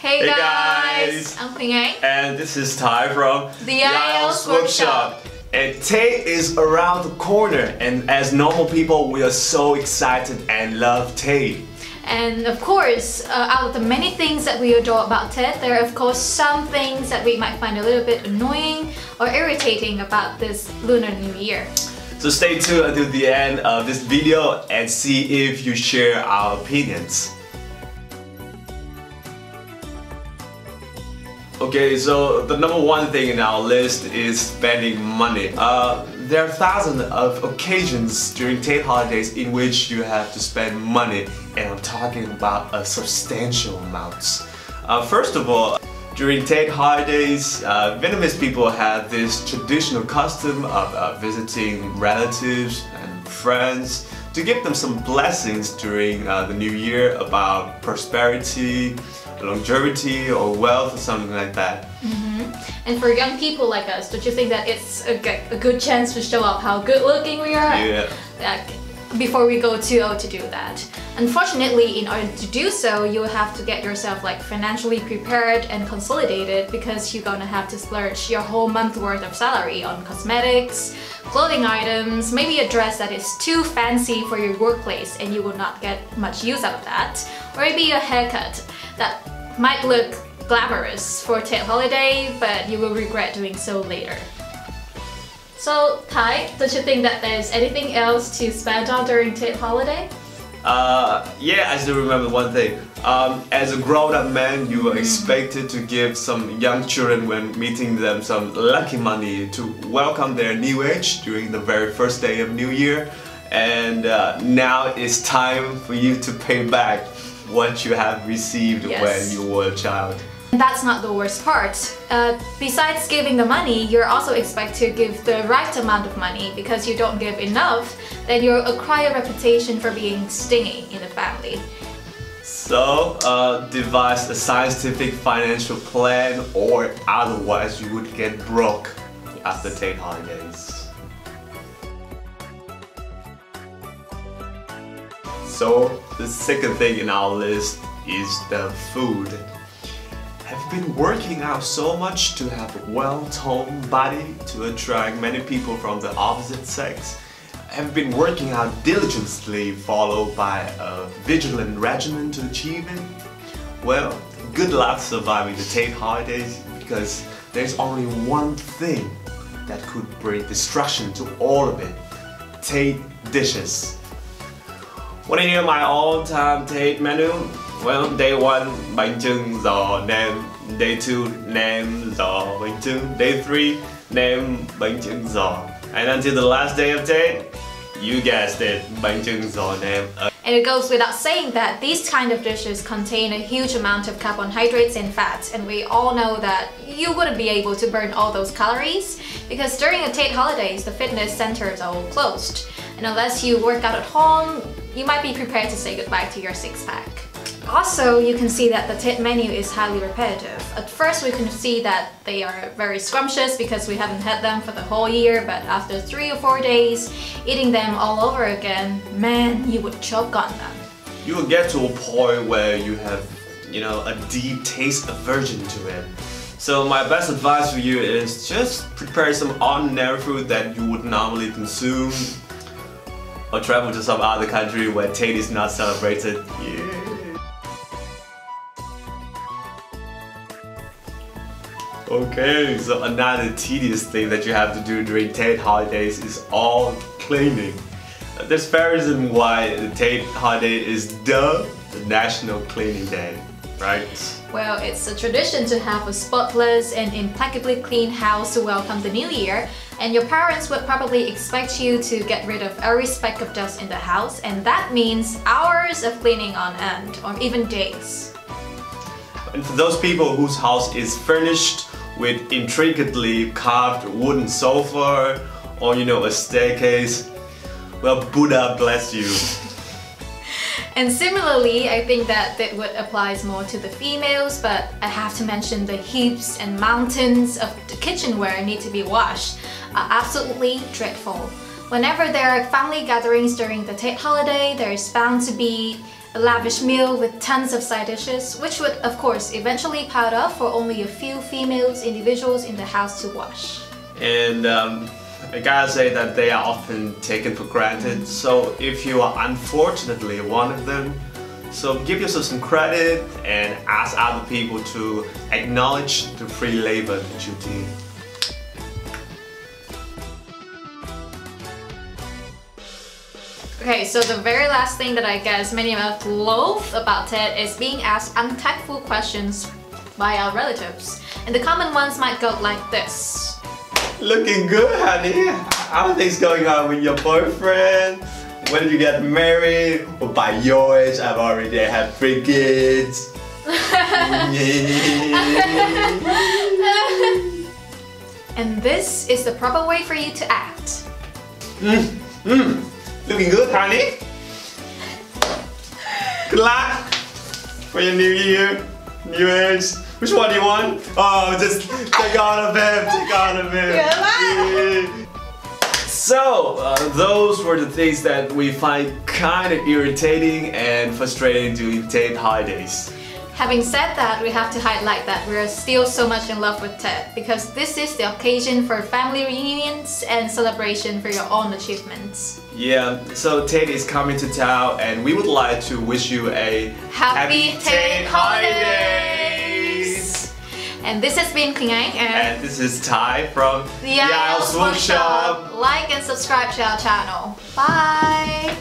Hey guys, I'm Oanh. And this is Ty from the IELTS Workshop. And Tay is around the corner, and as normal people, we are so excited and love Tay. And of course, out of the many things that we adore about Ted, there are of course some things that we might find a little bit annoying or irritating about this Lunar New Year. So stay tuned until the end of this video and see if you share our opinions. Okay, so the number one thing in our list is spending money. There are thousands of occasions during Tet holidays in which you have to spend money, and I'm talking about a substantial amounts. First of all, during Tet holidays, Vietnamese people have this traditional custom of visiting relatives and friends to give them some blessings during the new year about prosperity, longevity or wealth or something like that. And for young people like us, don't you think that it's a good chance to show off how good looking we are? Yeah. Before we go too old to do that. Unfortunately, in order to do so, you will have to get yourself financially prepared and consolidated, because you're gonna have to splurge your whole month worth of salary on cosmetics, clothing items, maybe a dress that is too fancy for your workplace and you will not get much use out of that, or maybe a haircut that might look glamorous for Tet holiday, but you will regret doing so later. So, Thai, don't you think that there's anything else to spend on during Tet holiday? Yeah, I still remember one thing. As a grown-up man, you are expected to give some young children, when meeting them, some lucky money to welcome their new age during the very first day of New Year. And now it's time for you to pay back what you have received when you were a child. That's not the worst part. Besides giving the money, you're also expected to give the right amount of money, because you don't give enough, then you'll acquire a reputation for being stingy in the family. So, devise a scientific financial plan, or otherwise you would get broke after Tet holidays. So, the second thing in our list is the food. Have you been working out so much to have a well-toned body to attract many people from the opposite sex? Have you been working out diligently, followed by a vigilant regimen to achieve it? Well, good luck surviving the Tet holidays, because there's only one thing that could bring destruction to all of it: Tet dishes. Want to hear my all-time Tet menu? Well, day 1, bánh chưng giò nem. Day 2, nem giò bánh chưng. Day 3, nem bánh chưng giò. And until the last day of Tet, you guessed it, bánh chưng giò nem. And it goes without saying that these kind of dishes contain a huge amount of carbohydrates and fats, and we all know that you wouldn't be able to burn all those calories, because during the Tet holidays, the fitness centers are all closed. And unless you work out at home, you might be prepared to say goodbye to your six-pack. Also, you can see that the Tet menu is highly repetitive. At first, we can see that they are very scrumptious because we haven't had them for the whole year, but after 3 or 4 days, eating them all over again, man, you would choke on them. You will get to a point where you have, a deep taste aversion to it. So my best advice for you is just prepare some ordinary food that you would normally consume, or travel to some other country where Tet is not celebrated. Yeah. Okay, so another tedious thing that you have to do during Tet holidays is all cleaning. There's a reason why the Tet holiday is the National Cleaning Day, right? Well, it's a tradition to have a spotless and impeccably clean house to welcome the new year, and your parents would probably expect you to get rid of every speck of dust in the house, and that means hours of cleaning on end, or even days. And for those people whose house is furnished with intricately carved wooden sofa, or a staircase, well, Buddha bless you. And similarly, I think that would apply more to the females, but I have to mention the heaps and mountains of the kitchenware need to be washed are absolutely dreadful. Whenever there are family gatherings during the Tet holiday, there is bound to be a lavish meal with tons of side dishes, which would of course eventually pile up for only a few females individuals in the house to wash. And I gotta say that they are often taken for granted, so if you are unfortunately one of them, so give yourself some credit and ask other people to acknowledge the free labor that you did. Okay, so the very last thing that I guess many of us loathe about TED is being asked untactful questions by our relatives. And the common ones might go like this. Looking good, honey. How are things going on with your boyfriend? When did you get married? Well, by your age, I've already had 3 kids. And this is the proper way for you to act. Looking good, honey. Good luck for your new year, new age. Which one do you want? Oh, just take all of them, take all of them. Yeah. So, those were the things that we find kind of irritating and frustrating during TED holidays. Having said that, we have to highlight that we are still so much in love with TED because this is the occasion for family reunions and celebration for your own achievements. Yeah, so TED is coming to town and we would like to wish you a Happy TED holidays! And this has been Anh and this is Ty from the IELTS Workshop. Like and subscribe to our channel. Bye!